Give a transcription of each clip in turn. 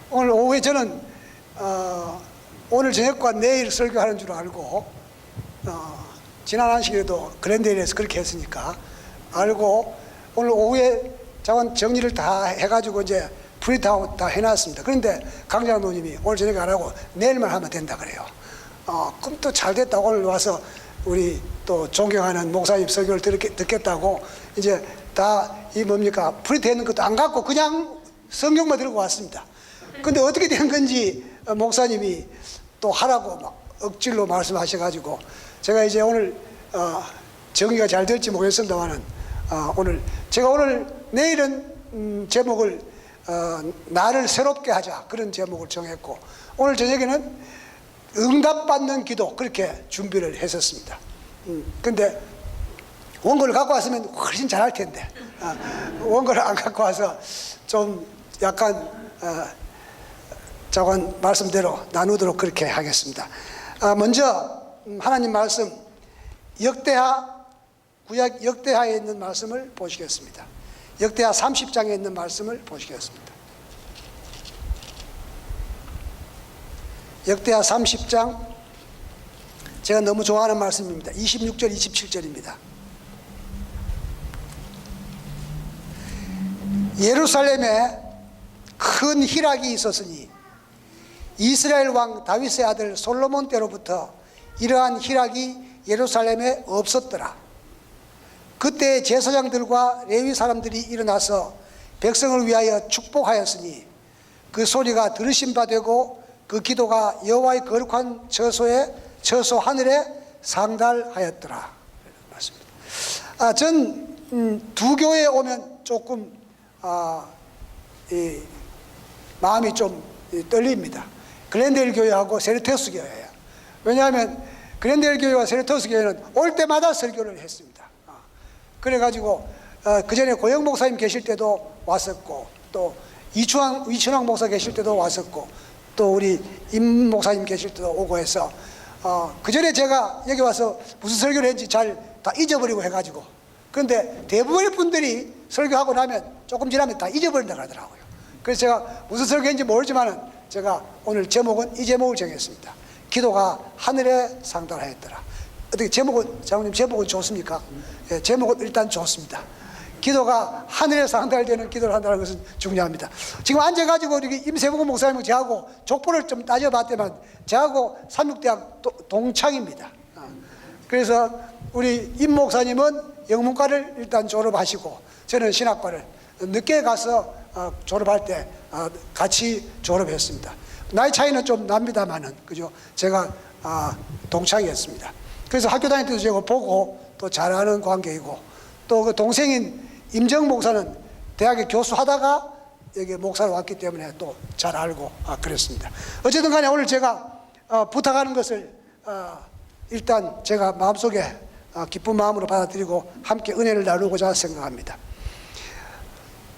오늘 오후에 저는 오늘 저녁과 내일 설교하는 줄 알고 지난 안식일에도 그랜데일에서 그렇게 했으니까 알고 오늘 오후에 자원 정리를 다 해가지고 이제 프린트아웃 다 해놨습니다. 그런데 강장로님이 오늘 저녁에 안 하고 내일만 하면 된다 그래요. 그럼 또 잘 됐다. 오늘 와서 우리 또 존경하는 목사님 설교를 듣겠다고 이제 다 이 뭡니까 프린트 했는 것도 안 갖고 그냥 성경만 들고 왔습니다. 근데 어떻게 된 건지 목사님이 또 하라고 막 억지로 말씀하셔가지고 제가 이제 오늘 정의가 잘 될지 모르겠습니다만은 오늘 내일은 제목을 나를 새롭게 하자 그런 제목을 정했고 오늘 저녁에는 응답받는 기도 그렇게 준비를 했었습니다. 근데 원고를 갖고 왔으면 훨씬 잘할 텐데 원고를 안 갖고 와서 좀 약간 자관 말씀대로 나누도록 그렇게 하겠습니다. 먼저 하나님 말씀 구약 역대하에 있는 말씀을 보시겠습니다. 역대하 30장에 있는 말씀을 보시겠습니다. 역대하 30장 제가 너무 좋아하는 말씀입니다. 26절 27절입니다. 예루살렘에 큰 희락이 있었으니 이스라엘 왕 다윗의 아들 솔로몬 때로부터 이러한 희락이 예루살렘에 없었더라. 그때 제사장들과 레위 사람들이 일어나서 백성을 위하여 축복하였으니 그 소리가 들으신 바 되고 그 기도가 여호와의 거룩한 처소 하늘에 상달하였더라. 전 두 교회에 오면 조금 마음이 좀 떨립니다. 글렌데일 교회하고 세르테우스 교회예요. 왜냐하면 글렌데일 교회와 세르테우스 교회는 올 때마다 설교를 했습니다. 그래가지고 그 전에 고영 목사님 계실 때도 왔었고 또 이춘왕 목사 계실 때도 왔었고 또 우리 임 목사님 계실 때도 오고 해서 그 전에 제가 여기 와서 무슨 설교를 했는지 잘 다 잊어버리고 해가지고 그런데 대부분의 분들이 설교하고 나면 조금 지나면 다 잊어버린다고 하더라고요. 그래서 제가 무슨 설교인지 모르지만은 제가 오늘 제목은 이 제목을 정했습니다. 기도가 하늘에 상달하였더라. 어떻게 장로님 제목은 좋습니까? 예, 제목은 일단 좋습니다. 기도가 하늘에 상달되는 기도를 한다는 것은 중요합니다. 지금 앉아가지고 우리 임세봉 목사님과 저하고 족보를 좀 따져봤더만 저하고 삼육대학 동창입니다. 그래서 우리 임 목사님은 영문과를 일단 졸업하시고 저는 신학과를 늦게 가서 졸업할 때 같이 졸업했습니다. 나이 차이는 좀 납니다만은 그죠? 제가 동창이었습니다. 그래서 학교 다닐 때도 제가 보고 또 잘하는 관계이고 또 그 동생인 임정 목사는 대학에 교수하다가 여기 목사로 왔기 때문에 또 잘 알고 그랬습니다. 어쨌든 간에 오늘 제가 부탁하는 것을 일단 제가 마음속에 기쁜 마음으로 받아들이고 함께 은혜를 나누고자 생각합니다.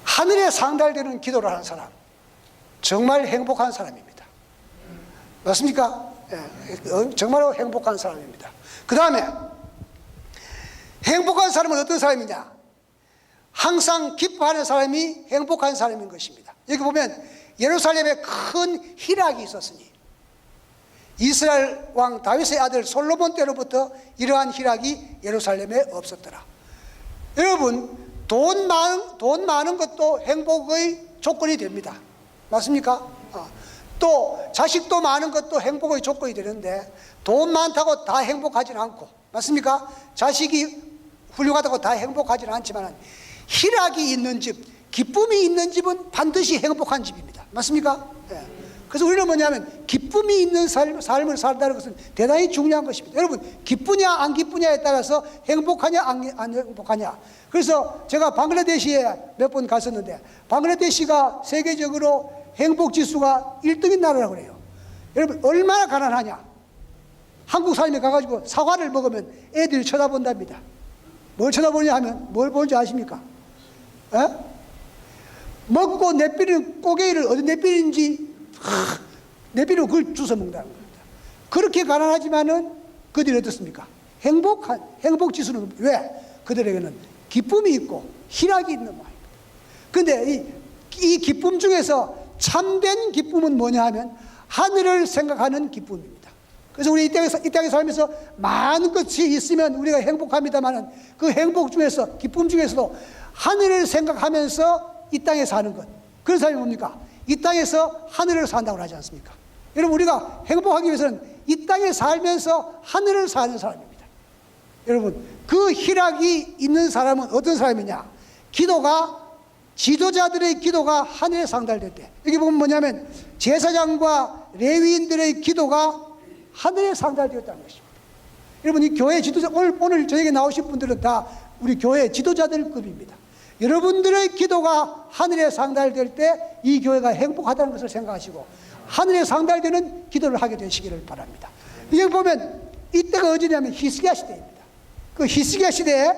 하늘에 상달되는 기도를 하는 사람 정말 행복한 사람입니다. 맞습니까? 예, 정말 행복한 사람입니다. 그 다음에 행복한 사람은 어떤 사람이냐? 항상 기뻐하는 사람이 행복한 사람인 것입니다. 여기 보면 예루살렘에 큰 희락이 있었으니 이스라엘 왕 다윗의 아들 솔로몬 때로부터 이러한 희락이 예루살렘에 없었더라. 여러분 돈 많은 것도 행복의 조건이 됩니다. 맞습니까? 또 자식도 많은 것도 행복의 조건이 되는데 돈 많다고 다 행복하지는 않고 맞습니까? 자식이 훌륭하다고 다 행복하지는 않지만 희락이 있는 집, 기쁨이 있는 집은 반드시 행복한 집입니다. 맞습니까? 예. 그래서 우리는 뭐냐면 기쁨이 있는 삶을 살다는 것은 대단히 중요한 것입니다. 여러분 기쁘냐 안 기쁘냐에 따라서 행복하냐 안 행복하냐. 그래서 제가 방글라데시에 몇 번 갔었는데 방글라데시가 세계적으로 행복지수가 1등인 나라라고 그래요. 여러분 얼마나 가난하냐. 한국 사람이 가가지고 사과를 먹으면 애들이 쳐다본답니다. 뭘 쳐다보냐 하면 뭘 보는지 아십니까? 에? 먹고 내삐리는 꼬개이를 어디 내삐리는지 내비로 그걸 주워 먹는다는 겁니다. 그렇게 가난하지만은 그들이 어떻습니까? 행복 지수는 왜? 그들에게는 기쁨이 있고 희락이 있는 모양입니다. 그런데 이 기쁨 중에서 참된 기쁨은 뭐냐 하면 하늘을 생각하는 기쁨입니다. 그래서 우리 이 땅에 살면서 많은 것이 있으면 우리가 행복합니다만 그 행복 중에서, 기쁨 중에서도 하늘을 생각하면서 이 땅에 사는 것, 그런 사람이 뭡니까? 이 땅에서 하늘을 산다고 하지 않습니까? 여러분, 우리가 행복하기 위해서는 이 땅에 살면서 하늘을 사는 사람입니다. 여러분, 그 희락이 있는 사람은 어떤 사람이냐? 지도자들의 기도가 하늘에 상달될 때, 여기 보면 뭐냐면 제사장과 레위인들의 기도가 하늘에 상달되었다는 것입니다. 여러분, 이 교회 지도자, 오늘 저에게 나오신 분들은 다 우리 교회 지도자들급입니다. 여러분들의 기도가 하늘에 상달될 때 이 교회가 행복하다는 것을 생각하시고 하늘에 상달되는 기도를 하게 되시기를 바랍니다. 여기 보면 이때가 어디냐면 히스기야 시대입니다. 그 히스기야 시대에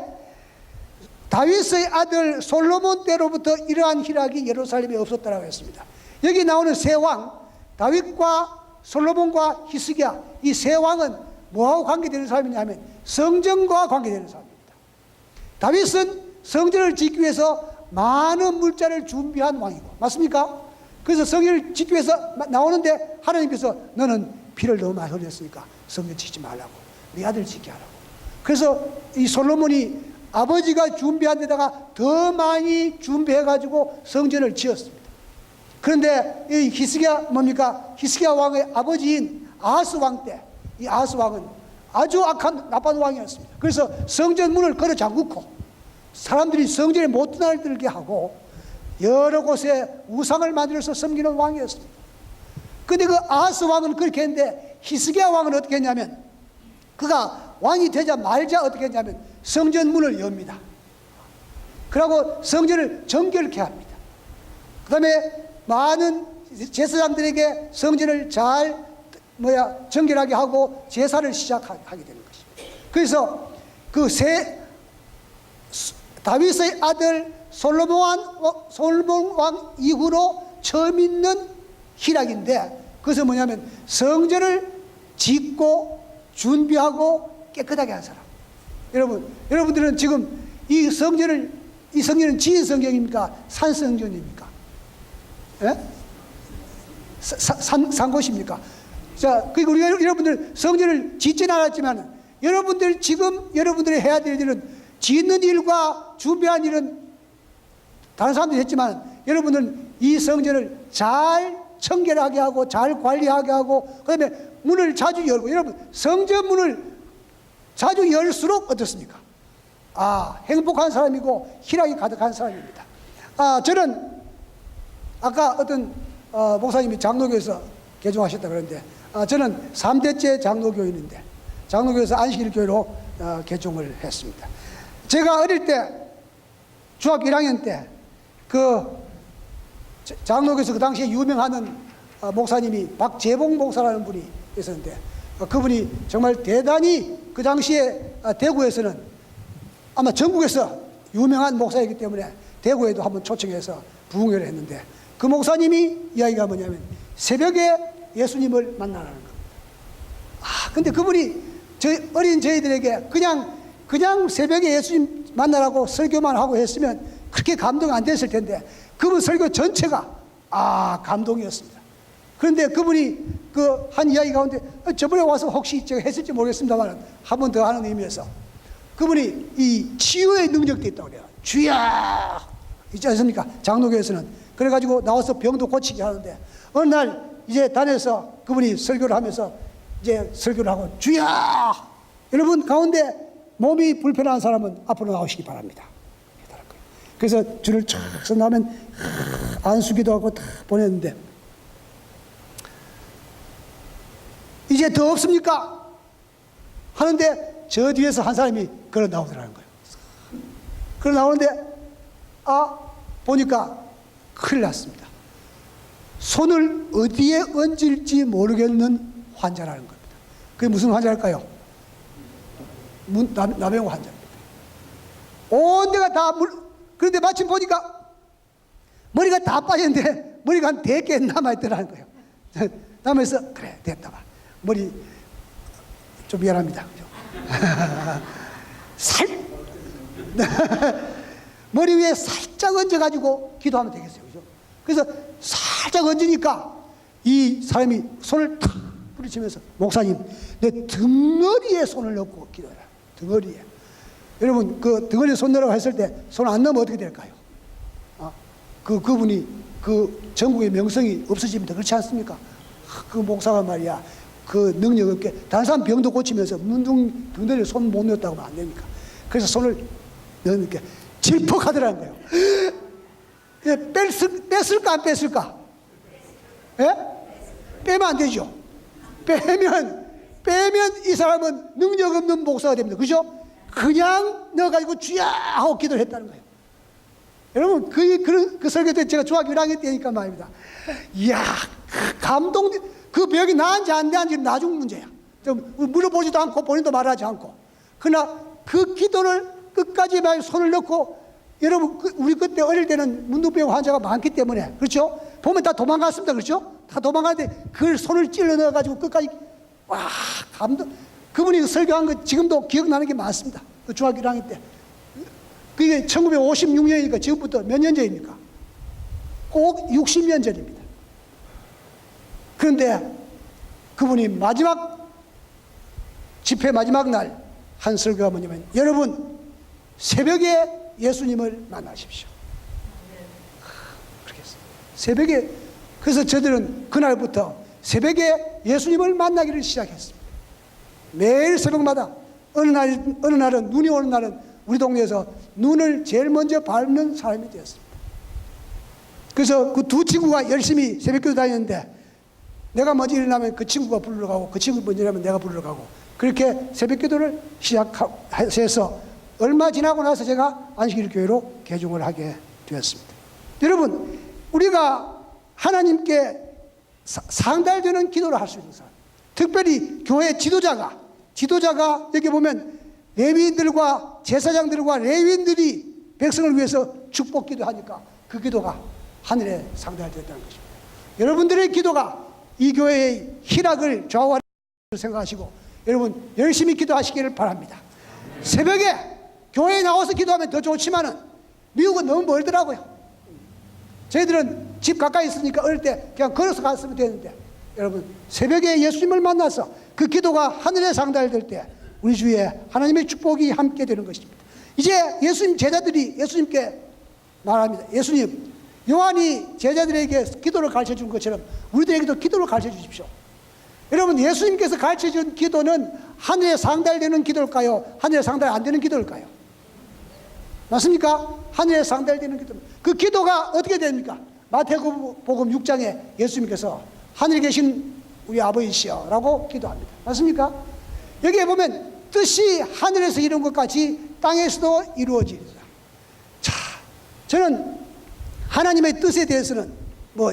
다윗의 아들 솔로몬 때로부터 이러한 희락이 예루살렘에 없었다고 했습니다. 여기 나오는 세 왕, 다윗과 솔로몬과 히스기야, 이 세 왕은 뭐하고 관계되는 사람이냐 하면 성전과 관계되는 사람입니다. 다윗은 성전을 짓기 위해서 많은 물자를 준비한 왕이고, 맞습니까? 그래서 성전을 짓기 위해서 나오는데 하나님께서 너는 피를 너무 많이 흘렸으니까 성전 짓지 말라고, 네 아들 짓게 하라고. 그래서 이 솔로몬이 아버지가 준비한 데다가 더 많이 준비해가지고 성전을 지었습니다. 그런데 이 히스기야 뭡니까? 히스기야 왕의 아버지인 아하스 왕 때, 이 아하스 왕은 아주 악한 나쁜 왕이었습니다. 그래서 성전 문을 걸어 잠그고 사람들이 성전에 못 드나들게 하고 여러 곳에 우상을 만들어서 섬기는 왕이었습니다. 그런데 그 아하스 왕은 그렇게 했는데 히스기야 왕은 어떻게 했냐면, 그가 왕이 되자마자 어떻게 했냐면 성전 문을 엽니다. 그리고 성전을 정결케 합니다. 그 다음에 많은 제사장들에게 성전을 잘 정결하게 하고 제사를 시작하게 되는 것입니다. 그래서 그 다윗의 아들 솔로몬 왕 이후로 처음 있는 희락인데, 그것은 뭐냐면 성전을 짓고 준비하고 깨끗하게 한 사람. 여러분들은 지금 이 성전은 지은 성전입니까? 산 성전입니까? 예? 산 곳입니까? 자, 그리고 여러분들 성전을 짓지는 않았지만 여러분들이 해야 될 일은, 짓는 일과 준비한 일은 다른 사람들이 했지만 여러분은 이 성전을 잘 청결하게 하고 잘 관리하게 하고, 그 다음에 문을 자주 열고, 여러분 성전 문을 자주 열수록 어떻습니까? 행복한 사람이고 희락이 가득한 사람입니다. 저는 아까 어떤 목사님이 장로교에서 개종하셨다 그러는데, 저는 3대째 장로교인인데 장로교에서 안식일교회로 개종을 했습니다. 제가 어릴 때 중학교 1학년 때 그 장로교에서 그 당시에 유명하는 목사님이 박재봉 목사라는 분이 있었는데, 그분이 정말 대단히 그 당시에 대구에서는 아마 전국에서 유명한 목사이기 때문에 대구에도 한번 초청해서 부흥회를 했는데, 그 목사님이 이야기가 뭐냐면 새벽에 예수님을 만나라는 겁니다. 근데 그분이 저희들에게 그냥 새벽에 예수님 만나라고 설교만 하고 했으면 그렇게 감동 안 됐을 텐데, 그분 설교 전체가 감동이었습니다. 그런데 그분이 그 한 이야기 가운데 저번에 와서 혹시 제가 했을지 모르겠습니다만 한 번 더 하는 의미에서, 그분이 이 치유의 능력도 있다고 그래요. 주여 있지 않습니까? 장로교에서는. 그래가지고 나와서 병도 고치게 하는데, 어느 날 이제 단에서 그분이 설교를 하면서 이제 설교를 하고, 주여! 여러분 가운데 몸이 불편한 사람은 앞으로 나오시기 바랍니다. 그래서 줄을 쫙 서나면 안수기도 하고 다 보냈는데, 이제 더 없습니까? 하는데 저 뒤에서 한 사람이 걸어 나오더라는 거예요. 걸어 나오는데 보니까 큰일 났습니다. 손을 어디에 얹을지 모르겠는 환자라는 겁니다. 그게 무슨 환자일까요? 남행호 환자입니다. 온 데가 다 그런데 마침 보니까 머리가 다 빠졌는데 머리가 한 4개 남아있더라는 거예요. 남아서 그래 됐다 봐. 머리 좀 미안합니다. 머리 위에 살짝 얹어가지고 기도하면 되겠어요. 그죠? 그래서 살짝 얹으니까 이 사람이 손을 탁 부딪히면서 목사님 내 등어리에 손을 넣고 기도해라. 등어리에. 여러분 그 등어리에 손 넣으라고 했을 때 손 안 넣으면 어떻게 될까요? 그분이 그 전국의 명성이 없어집니다. 그렇지 않습니까? 그 목사가 말이야 그 능력 없게 다른 사람 병도 고치면서 등어리에 손 못 넣었다고 하면 안 됩니까? 그래서 손을 넣으니까 질퍽하더라는 거예요. 뺐을까 안 뺐을까? 예? 빼면 안 되죠. 빼면 이 사람은 능력 없는 목사가 됩니다. 그죠? 그냥 넣어가지고 주야 하고 기도를 했다는 거예요. 여러분 그 설교 때 제가 중학교 1학년 때니까 말입니다. 이야 감동. 그 병이 나은지 안 나은지는 나중 문제야. 좀 물어보지도 않고 본인도 말하지 않고. 그러나 그 기도를 끝까지 손을 넣고, 여러분 우리 그때 어릴 때는 문둥병 환자가 많기 때문에 그렇죠? 보면 다 도망갔습니다. 그렇죠? 다 도망가는데 그 손을 찔러 넣어가지고 끝까지 와 감동. 그분이 설교한 거 지금도 기억나는 게 많습니다. 그 중학교 1학년 때. 그게 1956년이니까 지금부터 몇 년 전입니까? 꼭 60년 전입니다. 그런데 그분이 마지막 집회 마지막 날 한 설교가 뭐냐면 여러분 새벽에 예수님을 만나십시오. 그렇게 했어요. 새벽에. 그래서 저들은 그날부터 새벽에 예수님을 만나기를 시작했습니다. 매일 새벽마다 어느 날은 눈이 오는 날은 우리 동네에서 눈을 제일 먼저 밟는 사람이 되었습니다. 그래서 그 두 친구가 열심히 새벽기도 다녔는데 내가 먼저 일어나면 그 친구가 부르러 가고 그 친구가 먼저 일어나면 내가 부르러 가고 그렇게 새벽기도를 시작해서 얼마 지나고 나서 제가 안식일 교회로 개종을 하게 되었습니다. 여러분 우리가 하나님께 상달되는 기도를 할 수 있는 사람, 특별히 교회 지도자가 여기 보면 레위인들과 제사장들과 레위인들이 백성을 위해서 축복 기도하니까 그 기도가 하늘에 상달되었다는 것입니다. 여러분들의 기도가 이 교회의 희락을 좌우하는 것을 생각하시고 여러분 열심히 기도하시기를 바랍니다. 새벽에 교회에 나와서 기도하면 더 좋지만은 미국은 너무 멀더라고요. 저희들은 집 가까이 있으니까 어릴 때 그냥 걸어서 갔으면 되는데 여러분 새벽에 예수님을 만나서 그 기도가 하늘에 상달될 때 우리 주위에 하나님의 축복이 함께 되는 것입니다. 이제 예수님 제자들이 예수님께 말합니다. 예수님, 요한이 제자들에게 기도를 가르쳐 준 것처럼 우리들에게도 기도를 가르쳐 주십시오. 여러분 예수님께서 가르쳐 준 기도는 하늘에 상달되는 기도일까요? 하늘에 상달 안 되는 기도일까요? 맞습니까? 하늘에 상달되는 기도. 그 기도가 어떻게 됩니까? 마태복음 6장에 예수님께서 하늘에 계신 우리 아버지시여 라고 기도합니다. 맞습니까? 여기에 보면 뜻이 하늘에서 이룬 것 같이 땅에서도 이루어지리라. 자, 저는 하나님의 뜻에 대해서는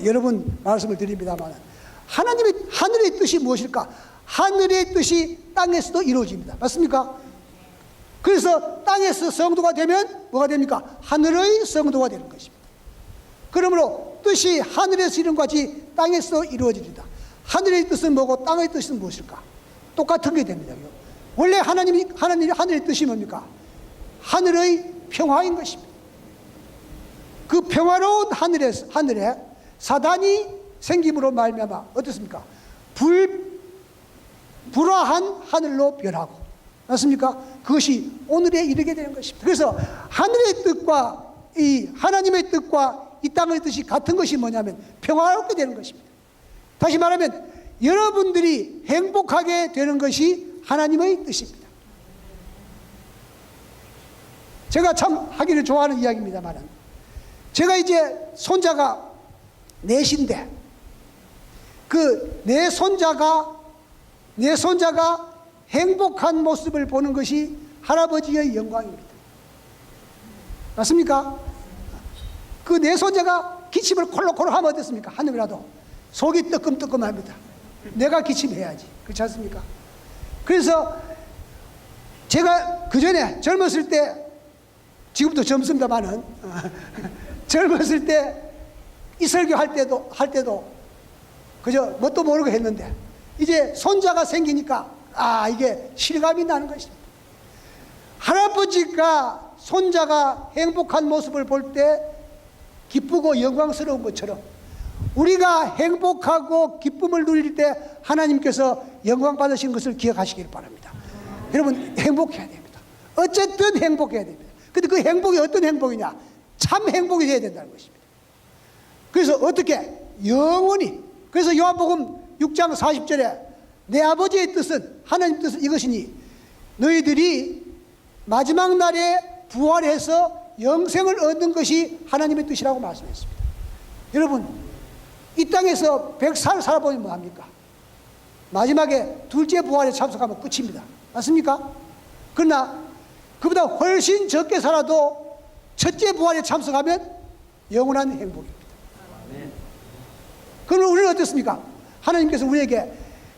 여러 번 말씀을 드립니다만 하늘의 뜻이 무엇일까? 하늘의 뜻이 땅에서도 이루어집니다. 맞습니까? 그래서 땅에서 성도가 되면 뭐가 됩니까? 하늘의 성도가 되는 것입니다. 그러므로 뜻이 하늘에서 이룬 것 같이 땅에서 이루어집니다. 하늘의 뜻은 뭐고 땅의 뜻은 무엇일까? 똑같은 게 됩니다. 원래 하늘의 뜻이 뭡니까? 하늘의 평화인 것입니다. 그 평화로운 하늘에 사단이 생김으로 말미암아 어떻습니까? 불화한 하늘로 변하고, 맞습니까? 그것이 오늘에 이르게 되는 것입니다. 그래서 하늘의 뜻과 이 하나님의 뜻과 이 땅의 뜻이 같은 것이 뭐냐면 평화롭게 되는 것입니다. 다시 말하면 여러분들이 행복하게 되는 것이 하나님의 뜻입니다. 제가 참 하기를 좋아하는 이야기입니다만, 제가 이제 손자가 넷인데 그 내 손자가 행복한 모습을 보는 것이 할아버지의 영광입니다. 맞습니까? 그 내 손자가 기침을 콜록콜록 하면 어떻습니까? 하늘이라도 속이 뜨끔뜨끔합니다. 내가 기침해야지. 그렇지 않습니까? 그래서 제가 그 전에 젊었을 때, 지금도 젊습니다만은 젊었을 때 이 설교 할 때도 그저 뭣도 모르고 했는데 이제 손자가 생기니까 이게 실감이 나는 것입니다. 할아버지가 손자가 행복한 모습을 볼 때 기쁘고 영광스러운 것처럼 우리가 행복하고 기쁨을 누릴 때 하나님께서 영광 받으신 것을 기억하시길 바랍니다. 여러분, 행복해야 됩니다. 어쨌든 행복해야 됩니다. 근데 그 행복이 어떤 행복이냐? 참 행복이 되어야 된다는 것입니다. 그래서 어떻게? 영원히. 그래서 요한복음 6장 40절에 내 아버지의 뜻은, 하나님 뜻은 이것이니 너희들이 마지막 날에 부활해서 영생을 얻는 것이 하나님의 뜻이라고 말씀했습니다. 여러분, 이 땅에서 100살 살아보면 뭐합니까? 마지막에 둘째 부활에 참석하면 끝입니다. 맞습니까? 그러나 그보다 훨씬 적게 살아도 첫째 부활에 참석하면 영원한 행복입니다. 그럼 우리는 어떻습니까? 하나님께서 우리에게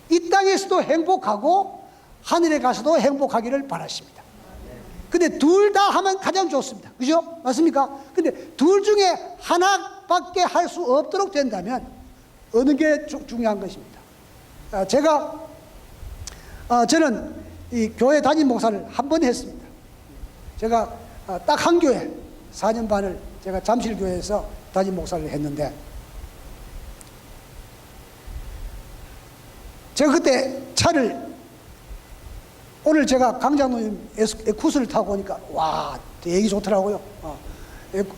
이 땅에서도 행복하고 하늘에 가서도 행복하기를 바라십니다. 근데 둘 다 하면 가장 좋습니다. 그죠? 맞습니까? 근데 둘 중에 하나밖에 할 수 없도록 된다면 어느 게 중요한 것입니다. 저는 이 교회 담임 목사를 한 번 했습니다. 제가 딱 한 교회 4년 반을 제가 잠실교회에서 담임 목사를 했는데, 제가 그때 차를, 오늘 제가 강장로님 에쿠스를 타고 오니까 와, 되게 좋더라고요.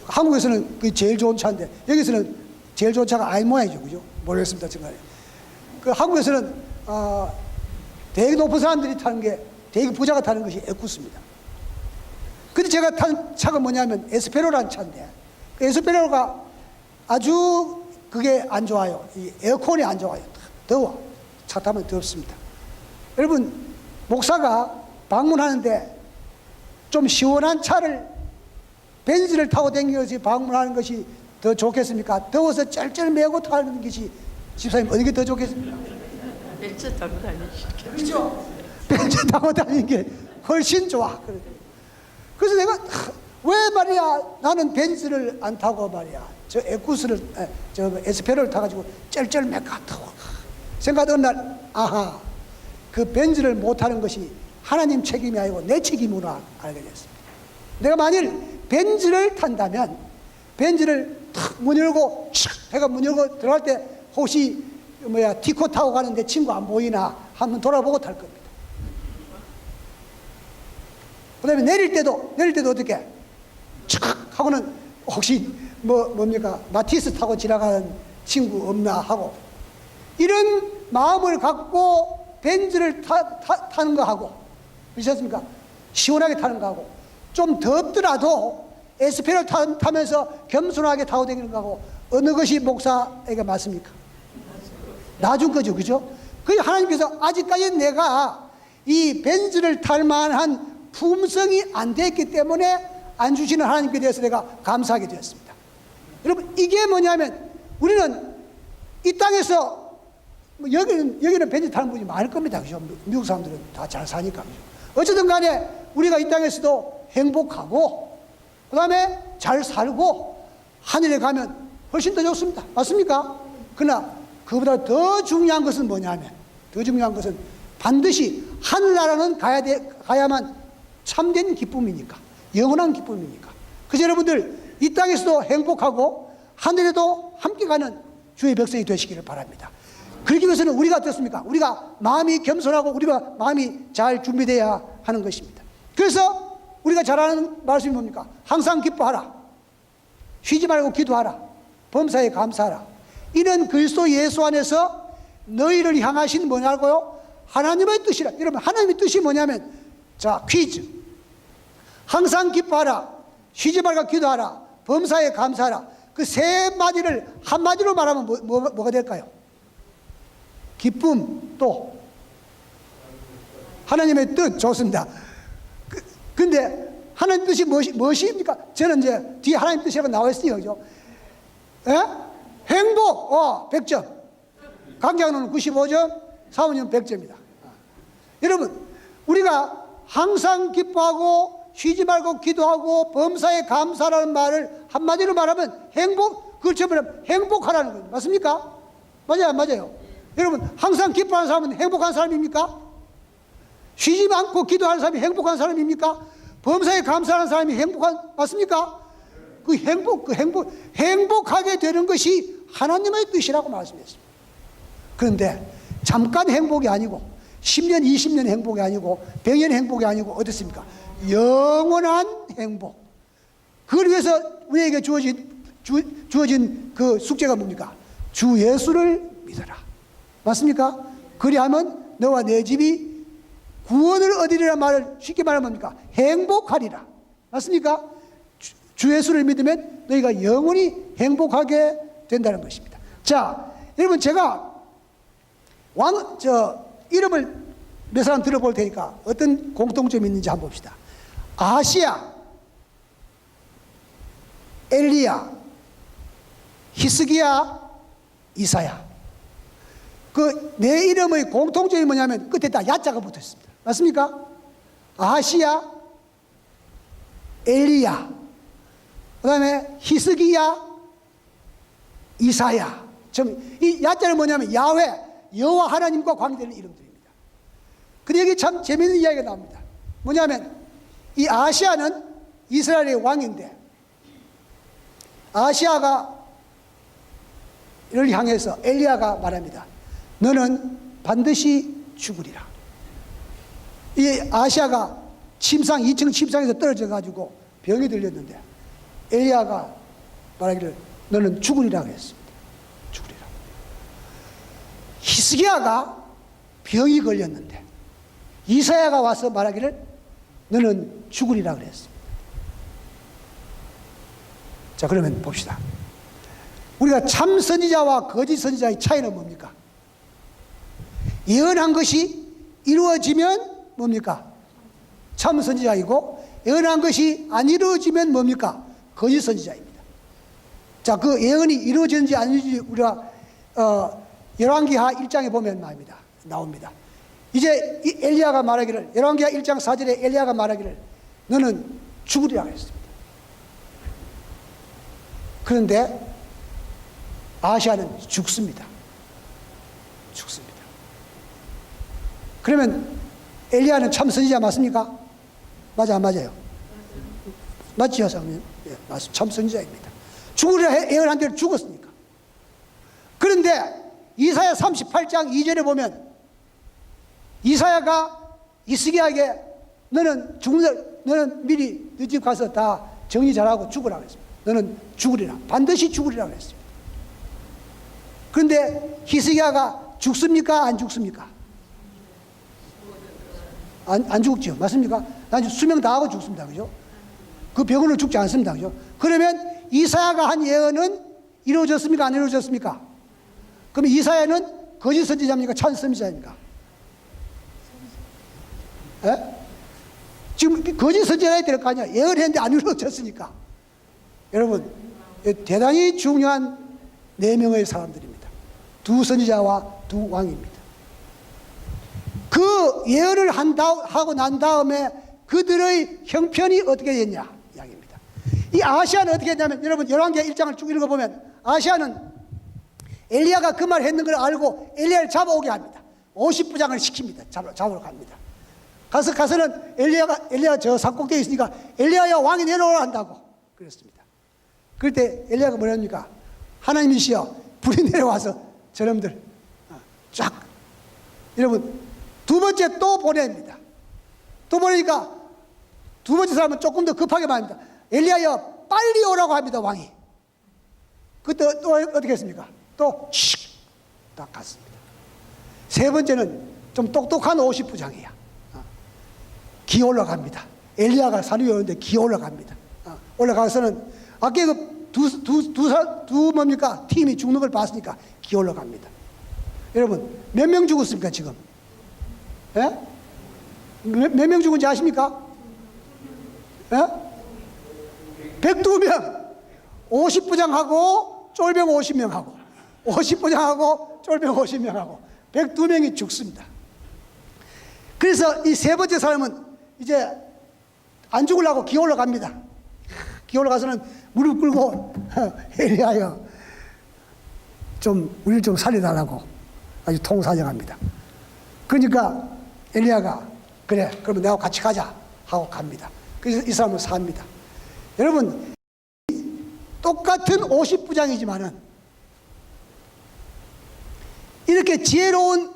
한국에서는 그게 제일 좋은 차인데 여기서는 제일 좋은 차가 아닌 모양이죠. 그죠? 모르겠습니다. 정말. 그 한국에서는 되게 높은 사람들이 타는 게, 되게 부자가 타는 것이 에쿠스입니다. 근데 제가 탄 차가 뭐냐면 에스페로라는 차인데, 그 에스페로가 아주 그게 안 좋아요. 이 에어컨이 안 좋아요. 더워. 차 타면 덥습니다. 여러분, 목사가 방문하는데 좀 시원한 차를, 벤츠를 타고 다니면서 방문하는 것이 더 좋겠습니까? 더워서 쩔쩔매고 타는 것이, 집사님 어느 게 더 좋겠습니까? 벤츠 타고 다니시죠. 그렇죠? 벤츠 타고 다니는 게 훨씬 좋아. 그래서 내가 왜 말이야 나는 벤츠를 안 타고 말이야 저 에쿠스를, 저 에스페로를 타가지고 쩔쩔매가 타고 생각하던 날, 아하, 그 벤츠를 못 타는 것이 하나님 책임이 아니고 내 책임으로 알게 됐습니다. 내가 만일 벤츠를 탄다면 벤츠를 탁 문 열고 촥 해가 문 열고 들어갈 때 혹시 디코 타고 가는데 친구 안 보이나 한번 돌아보고 탈 겁니다. 그 다음에 내릴 때도 어떻게 촥 하고는 혹시 뭡니까 마티스 타고 지나가는 친구 없나 하고, 이런 마음을 갖고 벤츠를 타는 거 하고, 그렇습니까? 시원하게 타는 거 하고, 좀 덥더라도 에스페로 타면서 겸손하게 타고 다니는 거 하고, 어느 것이 목사에게 맞습니까? 나중 거죠. 그죠? 그래서 하나님께서 아직까지 내가 이 벤츠를 탈 만한 품성이 안 됐기 때문에 안 주시는 하나님께 대해서 내가 감사하게 되었습니다. 여러분, 이게 뭐냐면 우리는 이 땅에서 여기는 벤츠 타는 분이 많을 겁니다. 그죠? 미국 사람들은 다 잘 사니까. 그죠? 어쨌든 간에 우리가 이 땅에서도 행복하고 그 다음에 잘 살고 하늘에 가면 훨씬 더 좋습니다. 맞습니까? 그러나 그보다 더 중요한 것은 뭐냐면, 더 중요한 것은 반드시 하늘나라는 가야만 참된 기쁨이니까, 영원한 기쁨이니까. 그래서 여러분들 이 땅에서도 행복하고 하늘에도 함께 가는 주의 백성이 되시기를 바랍니다. 그러기 위해서는 우리가 어떻습니까? 우리가 마음이 겸손하고 우리가 마음이 잘 준비되어야 하는 것입니다. 그래서 우리가 잘 아는 말씀이 뭡니까? 항상 기뻐하라, 쉬지 말고 기도하라, 범사에 감사하라. 이는 그리스도 예수 안에서 너희를 향하신 뭐냐고요? 하나님의 뜻이라. 여러분, 하나님의 뜻이 뭐냐면, 자, 퀴즈. 항상 기뻐하라, 쉬지 말고 기도하라, 범사에 감사하라. 그 세 마디를 한마디로 말하면 뭐가 될까요? 기쁨, 또 하나님의 뜻. 좋습니다. 근데 하나님 뜻이 무엇입니까? 저는 이제 뒤에 하나님 뜻이라고 나와 있으니까, 그죠? 예? 행복, 100점. 강장로는 95점, 사모님은 100점이다. 여러분, 우리가 항상 기뻐하고 쉬지 말고 기도하고 범사에 감사라는 말을 한마디로 말하면 그걸 쳐버리면 행복하라는 거예요. 맞습니까? 맞아요, 안 맞아요? 여러분, 항상 기뻐하는 사람은 행복한 사람입니까? 쉬지 않고 기도하는 사람이 행복한 사람입니까? 범사에 감사하는 사람이 맞습니까? 행복하게 되는 것이 하나님의 뜻이라고 말씀했습니다. 그런데 잠깐 행복이 아니고 10년, 20년 행복이 아니고 100년 행복이 아니고 어떻습니까? 영원한 행복. 그걸 위해서 우리에게 주어진 그 숙제가 뭡니까? 주 예수를 믿어라. 맞습니까? 그리하면 너와 내 집이 구원을 얻으리라 말을 쉽게 말하면 뭡니까? 행복하리라. 맞습니까? 주 예수를 믿으면 너희가 영원히 행복하게 된다는 것입니다. 자, 여러분 제가 이름을 몇 사람 들어볼 테니까 어떤 공통점이 있는지 한번 봅시다. 아시야, 엘리야, 히스기야, 이사야. 그 내 이름의 공통점이 뭐냐면 끝에 다 야자가 붙어 있습니다. 맞습니까? 아시야, 엘리야, 그 다음에 히스기야, 이사야. 이 야자는 뭐냐면 야훼, 여호와 하나님과 관계되는 이름들입니다. 근데 여기 참 재미있는 이야기가 나옵니다. 뭐냐면 이 아시아는 이스라엘의 왕인데 아시아가 이를 향해서 엘리야가 말합니다. 너는 반드시 죽으리라. 이 아시아가 2층 침상에서 떨어져 가지고 병이 들렸는데 엘리야가 말하기를 너는 죽으리라 그랬습니다. 죽으리라. 히스기야가 병이 걸렸는데 이사야가 와서 말하기를 너는 죽으리라 그랬습니다. 자, 그러면 봅시다. 우리가 참 선지자와 거짓 선지자의 차이는 뭡니까? 예언한 것이 이루어지면 뭡니까? 참 선지자이고 예언한 것이 안 이루어지면 뭡니까? 거짓 선지자입니다. 자, 그 예언이 이루어지는지 안 이루어지는지 우리가 열왕기하 1장에 보면 나옵니다. 이제 이 엘리야가 말하기를 열왕기하 1장 4절에 엘리야가 말하기를 너는 죽으리라 했습니다. 그런데 아시아는 죽습니다. 그러면 엘리야는 참 선지자 맞습니까? 맞아, 안 맞아요? 맞지요, 사모님? 예, 맞습니다. 참 선지자입니다. 죽으리라 예언한 대로 죽었으니까. 그런데 이사야 38장 2절에 보면 이사야가 히스기야에게 너는 미리 네 집 가서 다 정리 잘하고 죽으라 그랬습니다. 너는 죽으리라. 반드시 죽으리라 그랬습니다. 그런데 히스기야가 죽습니까? 안 죽습니까? 안 죽죠. 맞습니까? 난 수명 다 하고 죽습니다. 그죠? 그 병으로 죽지 않습니다. 그죠? 그러면 이사야가 한 예언은 이루어졌습니까? 안 이루어졌습니까? 그럼 이사야는 거짓 선지자입니까? 참 선지자입니까? 예? 지금 거짓 선지자가 될 거 아니야. 예언했는데 안 이루어졌으니까. 여러분, 대단히 중요한 4명의 사람들입니다. 2 선지자와 2 왕입니다. 그 예언을 하고 난 다음에 그들의 형편이 어떻게 됐냐 이야기입니다. 이 아시아는 어떻게 했냐면 여러분 열왕기하 1장을 쭉 읽어보면 아시아는 엘리야가 그 말 했는 걸 알고 엘리야를 잡아오게 합니다. 50부장을 시킵니다. 잡으러 갑니다. 가서는 엘리야가 저 산꼭대에 있으니까 엘리야야 왕이 내려오라 한다고 그랬습니다. 그럴 때 엘리야가 뭐랍니까? 하나님이시여 불이 내려와서 저놈들 쫙. 여러분 2번째 또 보냅니다. 또 보내니까 2번째 사람은 조금 더 급하게 말합니다. 엘리야여 빨리 오라고 합니다. 왕이. 그때 또 어떻게 했습니까? 또 딱 갔습니다. 3번째는 좀 똑똑한 50부장이야. 기어 올라갑니다. 엘리야가 산 위에 오는데 기어 올라갑니다. 올라가서는 아까 두 뭡니까? 팀이 죽는 걸 봤으니까 기어 올라갑니다. 여러분 몇 명 죽었습니까 지금? 예? 몇 명 죽은지 아십니까? 예? 102명. 50부장하고 쫄병 50명하고 50부장하고 쫄병 50명하고 102명이 죽습니다. 그래서 이 3번째 사람은 이제 안 죽으려고 기어 올라갑니다. 기어 올라가서는 무릎 꿇고 엘리야여 우리를 좀 살려달라고 아주 통사정합니다. 그러니까 엘리야가 그래 그러면 내가 같이 가자 하고 갑니다. 그래서 이 사람은 삽니다. 여러분 똑같은 50부장이지만은 이렇게 지혜로운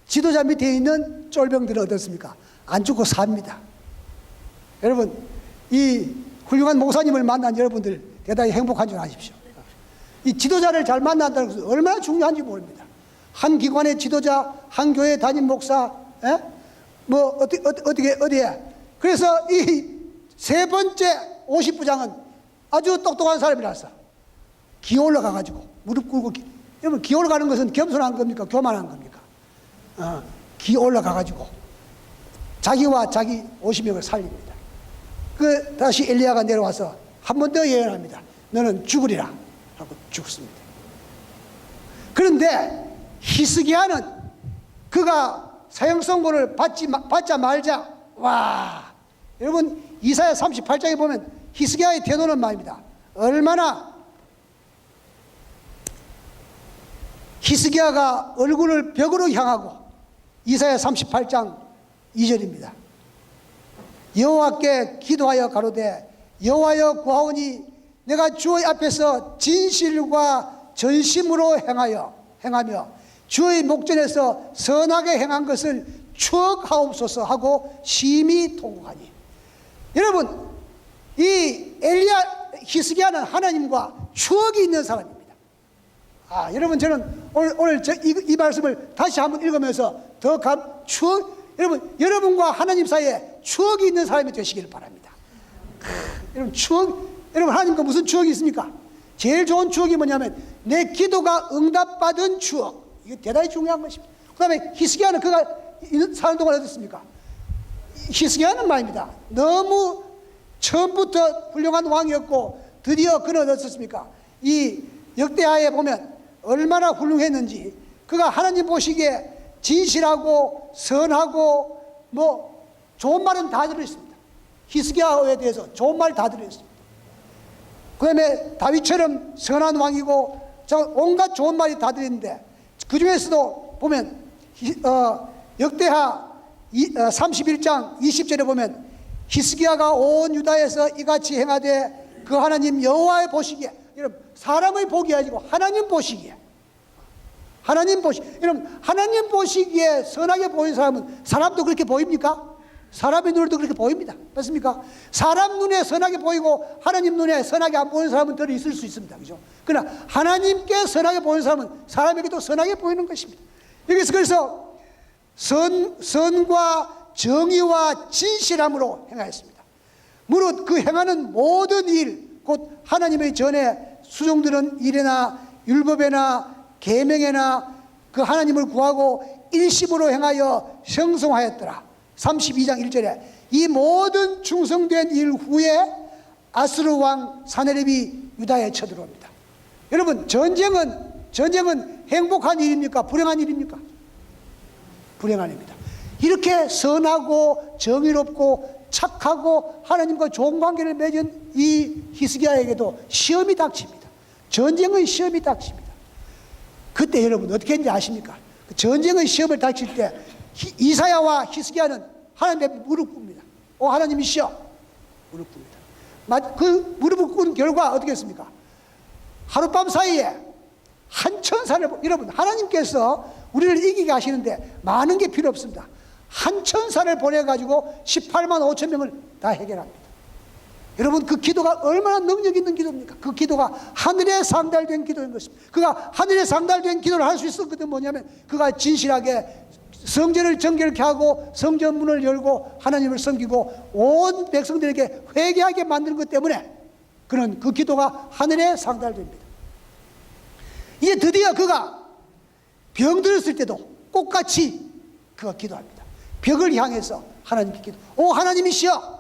지도자 밑에 있는 쫄병들은 어떻습니까? 안 죽고 삽니다. 여러분, 이 훌륭한 목사님을 만난 여러분들 대단히 행복한 줄 아십시오. 이 지도자를 잘 만난다는 것은 얼마나 중요한지 모릅니다. 한 기관의 지도자, 한 교회 담임 목사, 뭐 어디에. 그래서 이 세 번째 50부장은 아주 똑똑한 사람이라서 기어 올라가가지고 무릎 꿇고 여러분, 기어 올라가는 것은 겸손한 겁니까? 교만한 겁니까? 기어 올라가가지고 자기와 자기 50명을 살립니다. 다시 엘리야가 내려와서 한 번 더 예언합니다. 너는 죽으리라 하고 죽습니다. 그런데 히스기야는 그가 사형 선고를 받자 말자, 와, 여러분 이사야 38장에 보면 히스기야의 태도는 말입니다. 얼마나 히스기야가 얼굴을 벽으로 향하고, 이사야 38장 2절입니다. 여호와께 기도하여 가로되 여호와여 구하오니 내가 주의 앞에서 진실과 전심으로 행하며 주의 목전에서 선하게 행한 것을 추억하옵소서 하고 심히 통곡하니. 여러분, 이 히스기야는 하나님과 추억이 있는 사람입니다. 여러분, 저는 오늘 이 말씀을 다시 한번 읽으면서 여러분과 하나님 사이에 추억이 있는 사람이 되시길 바랍니다. 여러분, 하나님과 무슨 추억이 있습니까? 제일 좋은 추억이 뭐냐면 내 기도가 응답받은 추억. 이게 대단히 중요한 것입니다. 그 다음에 히스기야는 그가 사는 동안 어떻습니까? 히스기야는 말입니다. 너무 처음부터 훌륭한 왕이었고 드디어 그는 어떻습니까? 이 역대하에 보면 얼마나 훌륭했는지, 그가 하나님 보시기에 진실하고 선하고 뭐 좋은 말은 다 들어있습니다. 히스기야에 대해서 좋은 말 다 들어있습니다. 그 다음에 다윗처럼 선한 왕이고 온갖 좋은 말이 다 들어있는데, 그 중에서도 보면 역대하 31장 20절에 보면 히스기야가 온 유다에서 이같이 행하되 그 하나님 여호와의 보시기에, 여러분 사람의 보기 아니고 하나님 보시기에, 여러분 하나님 보시기에 선하게 보이는 사람은 사람도 그렇게 보입니까? 사람의 눈에도 그렇게 보입니다. 맞습니까? 사람 눈에 선하게 보이고 하나님 눈에 선하게 안 보이는 사람은 덜 있을 수 있습니다. 그죠? 그러나 하나님께 선하게 보이는 사람은 사람에게도 선하게 보이는 것입니다. 여기서 그래서 선과 정의와 진실함으로 행하였습니다. 무릇 그 행하는 모든 일, 곧 하나님의 전에 수종드는 일에나 율법에나 계명에나 그 하나님을 구하고 일심으로 행하여 형성하였더라. 32장 1절에 이 모든 충성된 일 후에 아스루 왕 사네립이 유다에 쳐들어옵니다. 여러분, 전쟁은 행복한 일입니까? 불행한 일입니까? 불행한 일입니다. 이렇게 선하고 정의롭고 착하고 하나님과 좋은 관계를 맺은 이 히스기야에게도 시험이 닥칩니다. 전쟁의 시험이 닥칩니다. 그때 여러분 어떻게 했는지 아십니까? 전쟁의 시험을 닥칠 때 이사야와 히스기야는 하나님 앞에 무릎 꿇습니다. 하나님이시여, 무릎 꿇습니다. 그 무릎을 꿇은 결과 어떻게 했습니까? 하룻밤 사이에 한 천사를, 여러분 하나님께서 우리를 이기게 하시는데 많은 게 필요 없습니다. 한 천사를 보내가지고 18만 5천 명을 다 해결합니다. 여러분, 그 기도가 얼마나 능력 있는 기도입니까? 그 기도가 하늘에 상달된 기도인 것입니다. 그가 하늘에 상달된 기도를 할 수 있었거든. 뭐냐면 그가 진실하게 성전을 정결케 하고 성전 문을 열고 하나님을 섬기고 온 백성들에게 회개하게 만드는 것 때문에 그는 그 기도가 하늘에 상달됩니다. 이제 드디어 그가 병들었을 때도 꽃같이 그가 기도합니다. 벽을 향해서 하나님께 기도. 하나님이시여,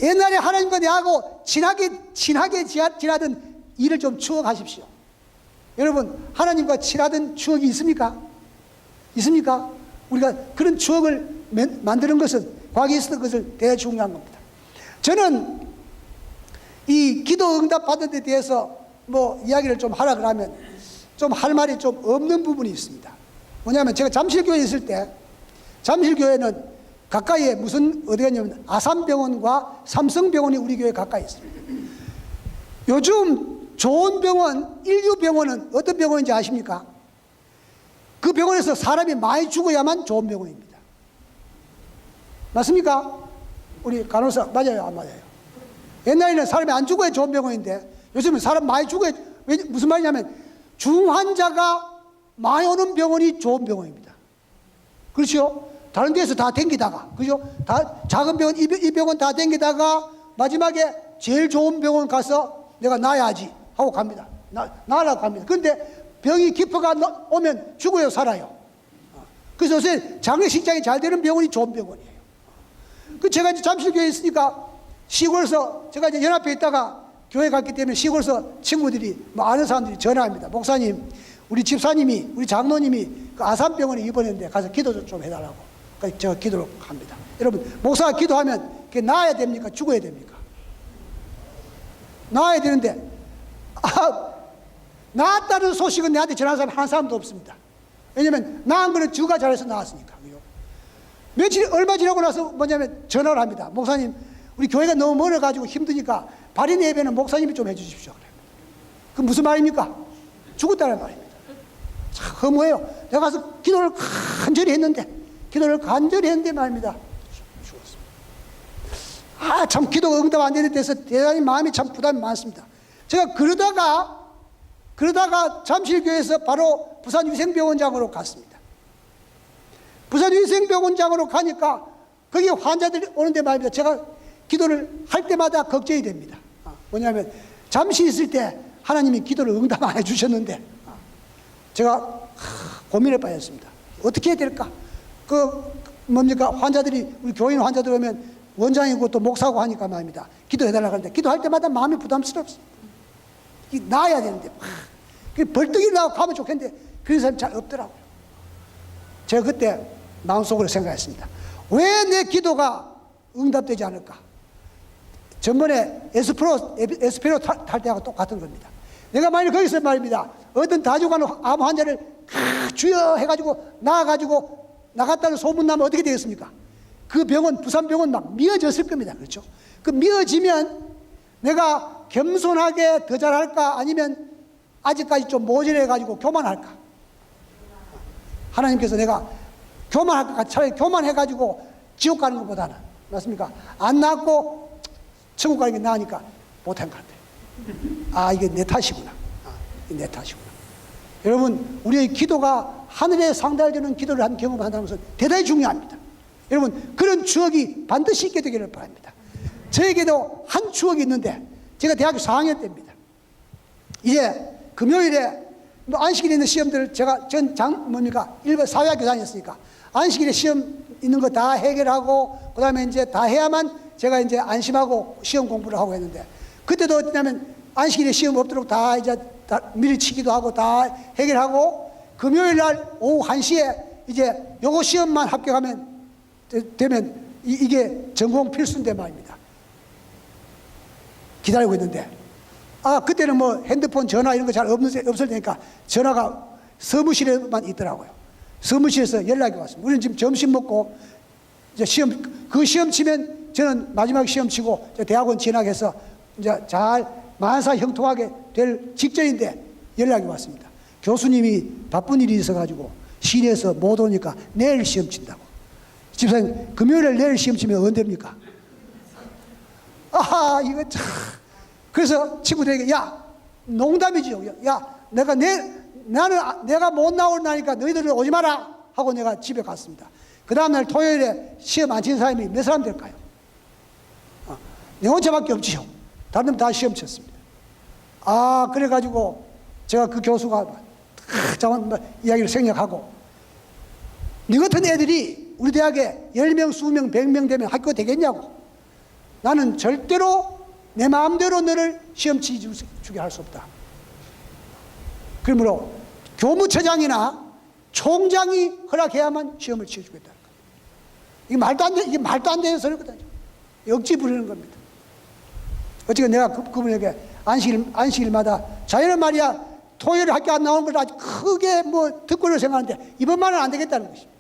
옛날에 하나님과 내하고 친하게 지나던 일을 좀 추억하십시오. 여러분, 하나님과 친하던 추억이 있습니까? 있습니까? 우리가 그런 추억을 만드는 것은, 과거에 있었던 것을 대단히 중요한 겁니다. 저는 이 기도 응답 받는 데 대해서 이야기를 좀 하라 그러면 좀 할 말이 좀 없는 부분이 있습니다. 뭐냐면 제가 잠실교회에 있을 때, 잠실교회는 가까이에 무슨 어디가 있냐면 아산병원과 삼성병원이 우리 교회 가까이 있습니다. 요즘 좋은 병원, 인류병원은 어떤 병원인지 아십니까? 그 병원에서 사람이 많이 죽어야만 좋은 병원입니다. 맞습니까? 우리 간호사 맞아요, 안 맞아요? 옛날에는 사람이 안 죽어야 좋은 병원인데 요즘은 사람 많이 죽어야, 무슨 말이냐면 중환자가 많이 오는 병원이 좋은 병원입니다. 그렇죠? 다른 데서 다 댕기다가, 그죠? 다 작은 병원, 이 병원 다 댕기다가 마지막에 제일 좋은 병원 가서 내가 나야지 하고 갑니다. 나라고 갑니다. 근데 병이 깊어가 오면 죽어요, 살아요. 그래서 요새 장례식장이 잘 되는 병원이 좋은 병원이에요. 그 제가 이제 잠실교회에 있으니까 시골에서 제가 이제 연합회 있다가 교회 갔기 때문에 시골에서 친구들이 뭐 아는 사람들이 전화합니다. 목사님, 우리 집사님이, 우리 장로님이 그 아산병원에 입원했는데 가서 기도 좀 해달라고. 그래서 제가 기도를 합니다. 여러분, 목사가 기도하면 그게 나아야 됩니까? 죽어야 됩니까? 나아야 되는데, 나았다는 소식은 내한테 전하는 사람 한 사람도 없습니다. 왜냐면 나은 거는 주가 잘해서 나았으니까. 며칠 얼마 지나고 나서 뭐냐면 전화를 합니다. 목사님, 우리 교회가 너무 멀어가지고 힘드니까 발인 예배는 목사님이 좀 해주십시오. 그 무슨 말입니까? 죽었다는 말입니다. 참 허무해요. 내가 가서 기도를 간절히 했는데 말입니다. 죽었습니다. 참 기도가 응답 안 되는 데서 대단히 마음이 참 부담이 많습니다. 제가 그러다가 잠실교회에서 바로 부산위생병원장으로 갔습니다. 부산위생병원장으로 가니까 거기 환자들이 오는데 말입니다. 제가 기도를 할 때마다 걱정이 됩니다. 뭐냐면 잠시 있을 때 하나님이 기도를 응답 안 해주셨는데 제가 고민에 빠졌습니다. 어떻게 해야 될까? 환자들이, 우리 교인 환자들 오면 원장이고 또 목사고 하니까 말입니다. 기도해달라고 하는데 기도할 때마다 마음이 부담스럽습니다. 나아야 되는데 벌떡 일어나고 가면 좋겠는데 그런 사람이 잘 없더라고요. 제가 그때 마음속으로 생각했습니다. 왜 내 기도가 응답되지 않을까? 전번에 에스페로 탈 때하고 똑같은 겁니다. 내가 만약 거기서 말입니다. 어떤 다중간 암 환자를 주여 해가지고 나갔다는 소문 나면 어떻게 되겠습니까? 그 병원, 부산병원 막 미어졌을 겁니다. 그렇죠? 그 미어지면 내가 겸손하게 더 잘할까? 아니면 아직까지 좀 모자라가지고 교만할까? 하나님께서 내가 교만할까? 차라리 교만해가지고 지옥 가는 것보다는, 맞습니까? 안 낳고 천국 가는 게 나으니까 못한 것 같아요. 이게 내 탓이구나. 내 탓이구나. 여러분, 우리의 기도가 하늘에 상달되는 기도를 한 경험을 한다는 것은 대단히 중요합니다. 여러분, 그런 추억이 반드시 있게 되기를 바랍니다. 저에게도 한 추억이 있는데, 제가 대학교 4학년 때입니다. 이제 금요일에 안식일에 있는 시험들을 제가 일반 사회학교 다녔으니까 안식일에 시험 있는 거 다 해결하고 그 다음에 이제 다 해야만 제가 이제 안심하고 시험 공부를 하고 했는데, 그때도 어떠냐면 안식일에 시험 없도록 다 이제 미리 치기도 하고 다 해결하고 금요일 날 오후 1시에 이제 요거 시험만 합격하면 되면 이게 전공 필수인데 말입니다. 기다리고 있는데 그때는 뭐 핸드폰 전화 이런 거 잘 없을 테니까 전화가 사무실에만 있더라고요. 사무실에서 연락이 왔습니다. 우리는 지금 점심 먹고 이제 시험 치면 저는 마지막 시험 치고 대학원 진학해서 이제 잘 만사 형통하게 될 직전인데 연락이 왔습니다. 교수님이 바쁜 일이 있어가지고 시내에서 못 오니까 내일 시험 친다고. 집사님, 금요일에 내일 시험 치면 언제입니까? 이거 참. 그래서 친구들에게, 농담이지요. 내가 못 나오니까 너희들은 오지 마라 하고 내가 집에 갔습니다. 그 다음날 토요일에 시험 안 친 사람이 몇 사람 될까요? 내 혼자밖에 없지요. 다른 놈 다 시험 쳤습니다. 그래가지고 제가 그 교수가 이야기를 생략하고, 네 같은 애들이 우리 대학에 10명, 20명, 100명 되면 학교 되겠냐고. 나는 절대로 내 마음대로 너를 시험 치게 할 수 없다. 그러므로 교무처장이나 총장이 허락해야만 시험을 치어주겠다. 이게 말도 안 되는 소리거든요. 억지 부리는 겁니다. 어쨌든 내가 그분에게 안식일마다 자기는 말이야 토요일에 학교 안 나오는 걸 아주 크게 뭐 득권을 생각하는데 이번만은 안 되겠다는 것입니다.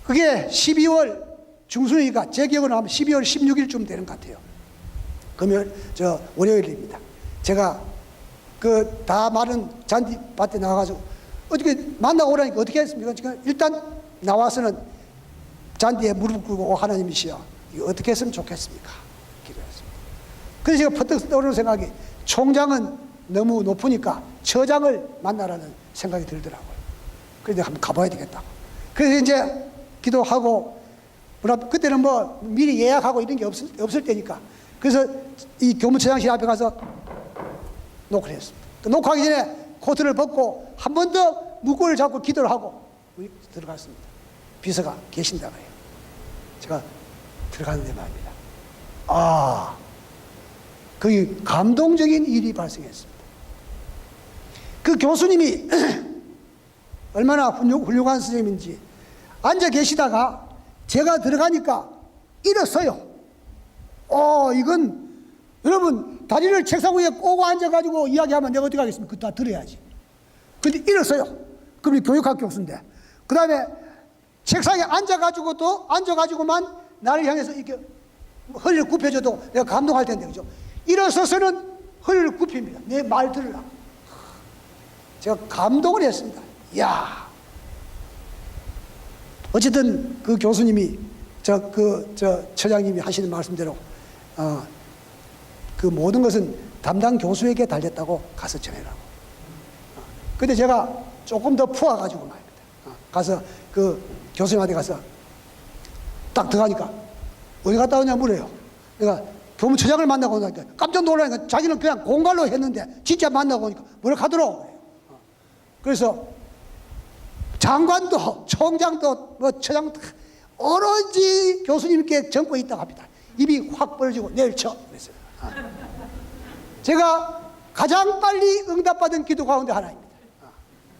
그게 12월 중순이니까 제 기억으로 하면 12월 16일쯤 되는 것 같아요. 금요일, 월요일입니다. 제가 그 다 마른 잔디밭에 나가가지고 어떻게 만나고 오라니까 어떻게 했습니까? 지금 일단 나와서는 잔디에 무릎 꿇고 하나님이시여 이거 어떻게 했으면 좋겠습니까? 기도했습니다. 그래서 제가 퍼뜩 떠오르는 생각이 총장은 너무 높으니까 처장을 만나라는 생각이 들더라고요. 그래서 한번 가봐야 되겠다고. 그래서 이제 기도하고 그때는 뭐 미리 예약하고 이런 게 없을 때니까 그래서 이 교무처장실 앞에 가서 녹화를 했습니다. 그 녹화하기 전에 코트를 벗고 한 번 더 무거를 잡고 기도를 하고 들어갔습니다. 비서가 계신다 그래요. 제가 들어갔는데 말입니다. 거기 감동적인 일이 발생했습니다. 그 교수님이 얼마나 훌륭한 선생님인지 앉아 계시다가 제가 들어가니까 일었어요. 이건 여러분 다리를 책상 위에 꼬고 앉아가지고 이야기하면 내가 어떻게 하겠습니까? 그거 다 들어야지. 근데 일었어요. 그럼 교육학 교수인데 그 다음에 책상에 앉아가지고만 나를 향해서 이렇게 허리를 굽혀줘도 내가 감동할 텐데 그죠? 일어서서는 허리를 굽힙니다. 내 말 들으라고. 제가 감동을 했습니다. 이야. 어쨌든 그 교수님이 처장님이 하시는 말씀대로 그 모든 것은 담당 교수에게 달렸다고 가서 전해라고. 근데 제가 조금 더 푸어가지고 말입니다. 가서 그 교수님한테 가서 딱 들어가니까 어디 갔다 오냐 물어요. 내가 교무처장을 만나고 오니까 깜짝 놀라니까 자기는 그냥 공갈로 했는데 진짜 만나고 오니까 뭐라 하더라고. 그래서 장관도 총장도 뭐 처장도 오로지 교수님께 전권이 있다고 합니다. 입이 확 벌어지고 내일 쳐 그랬어요. 제가 가장 빨리 응답받은 기도 가운데 하나입니다.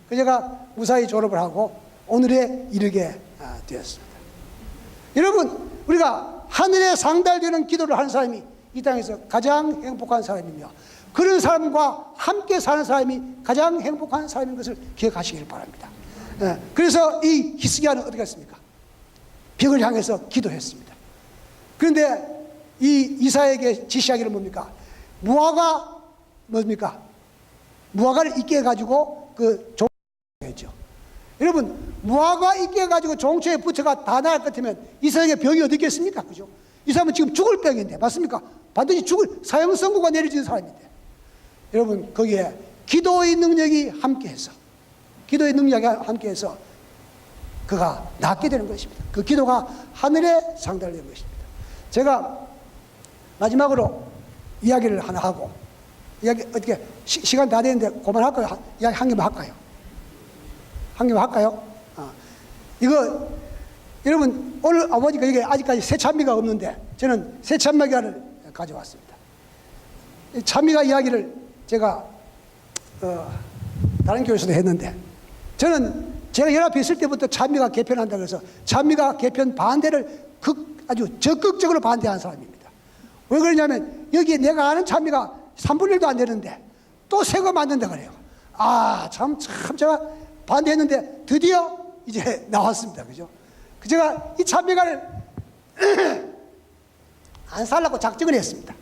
그래서 제가 무사히 졸업을 하고 오늘에 이르게 되었습니다. 여러분 우리가 하늘에 상달되는 기도를 하는 사람이 이 땅에서 가장 행복한 사람이며 그런 사람과 함께 사는 사람이 가장 행복한 사람인 것을 기억하시길 바랍니다. 그래서 이 히스기야는 어떻게 했습니까? 벽을 향해서 기도했습니다. 그런데 이 이사야에게 지시하기를 뭡니까? 무화과 뭡니까? 무화과를 있게 해가지고 그 종했죠. 여러분 무화과 있게 해가지고 종초에 부처가 다 나갈 것 같으면 이사야에게 병이 어디 있겠습니까? 그죠? 이 사람은 지금 죽을 병인데 맞습니까? 반드시 죽을 사형 선고가 내려지는 사람인데 여러분 거기에 기도의 능력이 함께해서 그가 낫게 되는 것입니다. 그 기도가 하늘에 상달되는 것입니다. 제가 마지막으로 이야기를 하나 하고 어떻게 시간 다 되는데 그만할까요? 이야기 한 개만 할까요? 한 개만 할까요? 이거 여러분 오늘 아버지가 이게 아직까지 새 찬미가 없는데 저는 새 찬미가를 가져왔습니다. 찬미가 이야기를 제가 다른 교회에서도 했는데 저는 제가 연합회 있을 때부터 찬미가 개편한다고 해서 찬미가 개편 반대를 아주 적극적으로 반대한 사람입니다. 왜 그러냐면 여기에 내가 아는 찬미가 3분의 1도 안 되는데 또 새 거 만든다 그래요. 참 제가 반대했는데 드디어 이제 나왔습니다. 그죠? 제가 이 찬미가를 안 살라고 작정을 했습니다.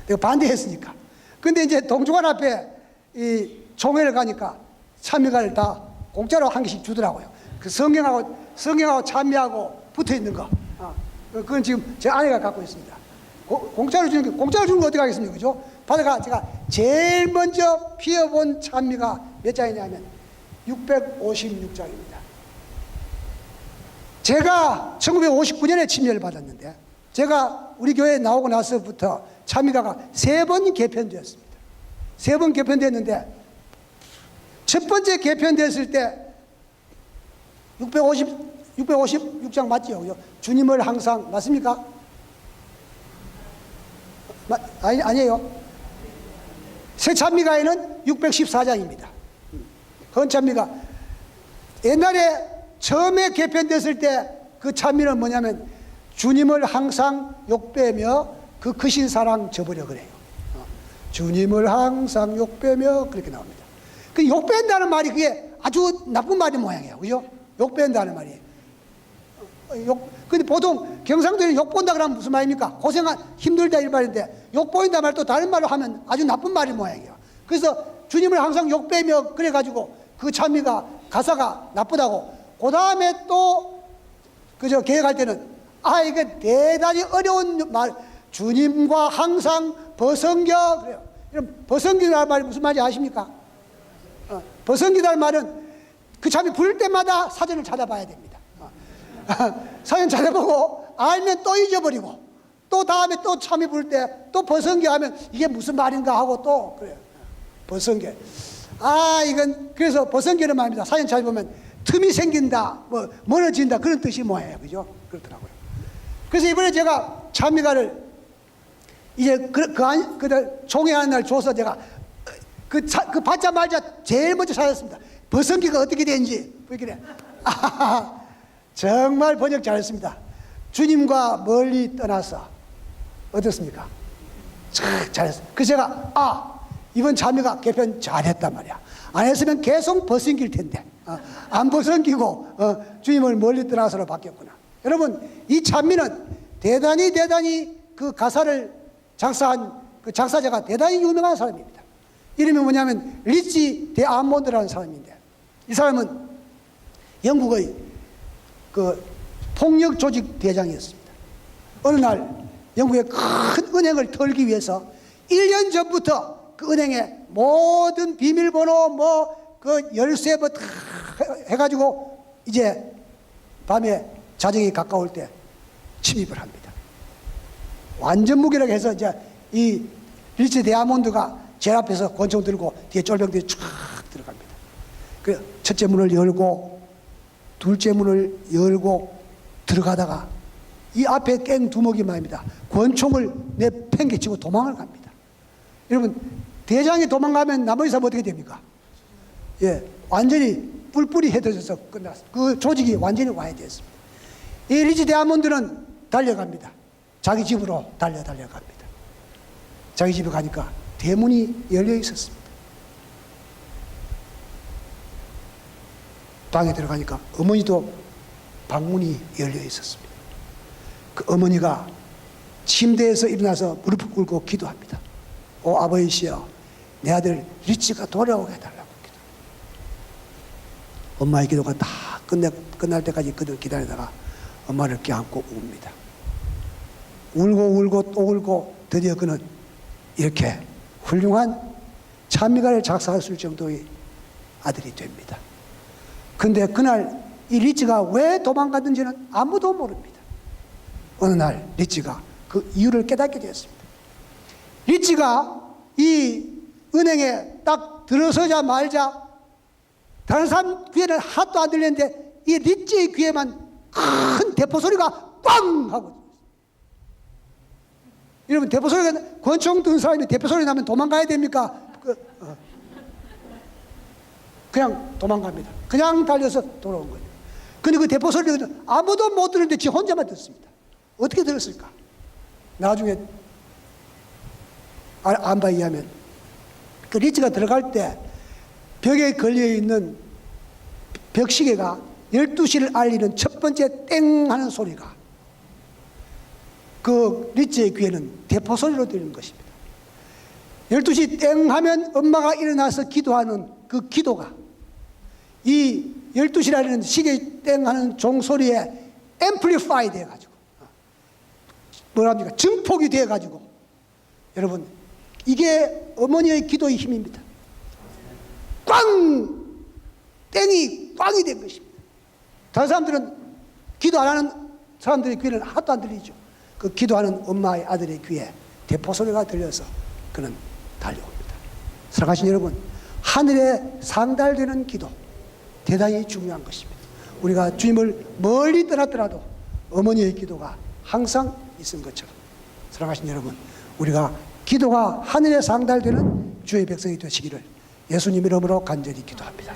내가 반대했으니까. 근데 이제 동주관 앞에 이 총회를 가니까 찬미가를 다 공짜로 한 개씩 주더라고요. 그 성경하고 찬미하고 붙어 있는 거. 그건 지금 제 아내가 갖고 있습니다. 공짜로 주는 거 어떻게 하겠습니까? 그죠? 받아가 제가 제일 먼저 피워본 찬미가 몇 장이냐면 656장입니다. 제가 1959년에 침례를 받았는데 제가 우리 교회에 나오고 나서부터 찬미가가 3번 개편되었습니다. 3번 개편됐는데 첫 번째 개편됐을 때 656장 맞죠? 주님을 항상 맞습니까? 아니에요. 새 찬미가에는 614장입니다. 헌 찬미가 옛날에 처음에 개편됐을 때 그 찬미는 뭐냐면 주님을 항상 욕배며 그 크신 사랑 저버려 그래요. 주님을 항상 욕배며 그렇게 나옵니다. 그 욕뺀다는 말이 그게 아주 나쁜 말인 모양이에요. 그죠? 욕뺀다는 말이. 근데 보통 경상도에 욕 본다 그러면 무슨 말입니까? 고생한, 힘들다 이 말인데, 욕 보인다 말 또 다른 말로 하면 아주 나쁜 말이 모양이에요. 그래서 주님을 항상 욕 빼며 그래가지고 그 찬미가 가사가 나쁘다고, 그 다음에 또 그저 계획할 때는 이게 대단히 어려운 말, 주님과 항상 벗은겨 그래요. 그럼 벗은기라는 말이 무슨 말인지 아십니까? 벗은기라는 말은 그 참이 부를 때마다 사전을 찾아봐야 됩니다. 사전 찾아보고 알면 또 잊어버리고, 또 다음에 또 참이 부를 때 또 벗은겨 하면 이게 무슨 말인가 하고 또 그래요. 벗은겨. 이건 그래서 벗은겨는 말입니다. 사전 찾아보면 틈이 생긴다, 뭐 멀어진다 그런 뜻이 뭐예요, 그죠? 그렇더라고요. 그래서 이번에 제가 찬미가를 이제 그 종행하는 날 줘서 제가 그 받자마자 제일 먼저 찾았습니다. 벗은기가 어떻게 되는지. 그래. 정말 번역 잘했습니다. 주님과 멀리 떠나서 어떻습니까? 참 잘했어요. 그래서 제가 이번 찬미가 개편 잘했단 말이야. 안 했으면 계속 벗은길 텐데 안 벗은기고 주님을 멀리 떠나서로 바뀌었구나. 여러분, 이 찬미는 대단히 그 가사를 작사한 그 작사자가 대단히 유명한 사람입니다. 이름이 뭐냐면 리치 데 아몬드라는 사람인데, 이 사람은 영국의 그 폭력 조직 대장이었습니다. 어느 날 영국의 큰 은행을 털기 위해서 1년 전부터 그 은행의 모든 비밀번호 그 열쇠 다 해가지고 이제 밤에 자정이 가까울 때 침입을 합니다. 완전 무기력에 해서 이제 이 리치 데아몬드가 제일 앞에서 권총 들고 뒤에 쫄병들이 쫙 들어갑니다. 그 첫째 문을 열고 둘째 문을 열고 들어가다가 이 앞에 깽 두목이 말입니다. 권총을 내팽개치고 도망을 갑니다. 여러분, 대장이 도망가면 나머지 사람 어떻게 됩니까? 완전히 뿔뿔이 흩어져서 끝났습니다. 그 조직이 완전히 와해됐습니다. 이 리치 데아몬드는 달려갑니다. 자기 집으로 달려갑니다. 자기 집에 가니까 대문이 열려 있었습니다. 방에 들어가니까 어머니도 방문이 열려 있었습니다. 그 어머니가 침대에서 일어나서 무릎을 꿇고 기도합니다. 오 아버지시여, 내 아들 리치가 돌아오게 해달라고 기도. 엄마의 기도가 다 끝날 때까지 그들 기다리다가 엄마를 껴안고 웁니다. 울고 또 울고 드디어 그는 이렇게 훌륭한 찬미가를 작사할 수 있을 정도의 아들이 됩니다. 근데 그날 이 리치가 왜 도망갔는지는 아무도 모릅니다. 어느 날 리치가 그 이유를 깨닫게 되었습니다. 리치가 이 은행에 딱 들어서자 말자 다른 사람 귀에는 하나도 안 들리는데 이 리치의 귀에만 큰 대포 소리가 꽝 하고, 여러분, 대포 소리가, 권총 든 사람이 대포 소리 나면 도망가야 됩니까? 그냥 도망갑니다. 그냥 달려서 돌아온 거예요. 근데 그 대포 소리는 아무도 못 들었는데 지 혼자만 듣습니다. 어떻게 들었을까? 나중에 안바에 의하면 그 리치가 들어갈 때 벽에 걸려있는 벽시계가 12시를 알리는 첫 번째 땡 하는 소리가 그 리치의 귀에는 대포 소리로 들리는 것입니다. 12시 땡 하면 엄마가 일어나서 기도하는 그 기도가 이 12시를 알리는 시계 땡 하는 종소리에 앰플리파이 돼가지고 뭐랍니까? 증폭이 돼가지고, 여러분, 이게 어머니의 기도의 힘입니다. 꽝! 땡이 꽝이 된 것입니다. 다른 사람들은 기도 안 하는 사람들의 귀에는 하나도 안 들리죠. 그 기도하는 엄마의 아들의 귀에 대포 소리가 들려서 그는 달려옵니다. 사랑하신 여러분, 하늘에 상달되는 기도 대단히 중요한 것입니다. 우리가 주님을 멀리 떠났더라도 어머니의 기도가 항상 있은 것처럼, 사랑하신 여러분, 우리가 기도가 하늘에 상달되는 주의 백성이 되시기를 예수님 이름으로 간절히 기도합니다.